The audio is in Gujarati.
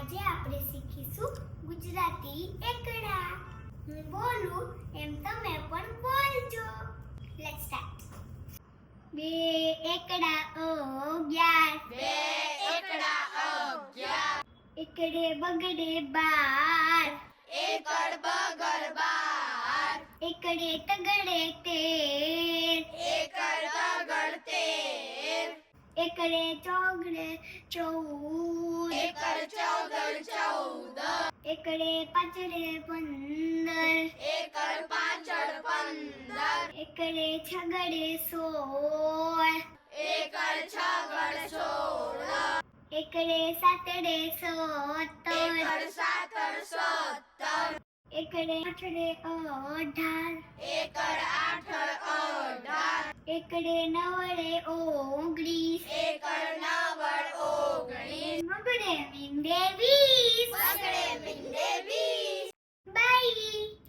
આજે આપણે શીખીશું ગુજરાતી એકડા. હું બોલું એમ તમે પણ બોલજો. Let's start. બે એકડા 11. બે એકડા 11. એકડે બગડે 12. એકડ બગડ 12. એકડે તગડે 13. એકડ તગડ 13. એકડે ચોગડે 14. એકડ ચૌગડ 14. એકડે પાછળે 15. એકડ પાછળ 15. એકડે છગડે 16. એકડ છગડ 16. એકડે સાતડે 17. એકડ સાતડ 17. એકડે આઠડે 18. એકડ આઠડ 18. એકડે નવડે 19. એકડ નવડ 19. મગડે મીંડે 20.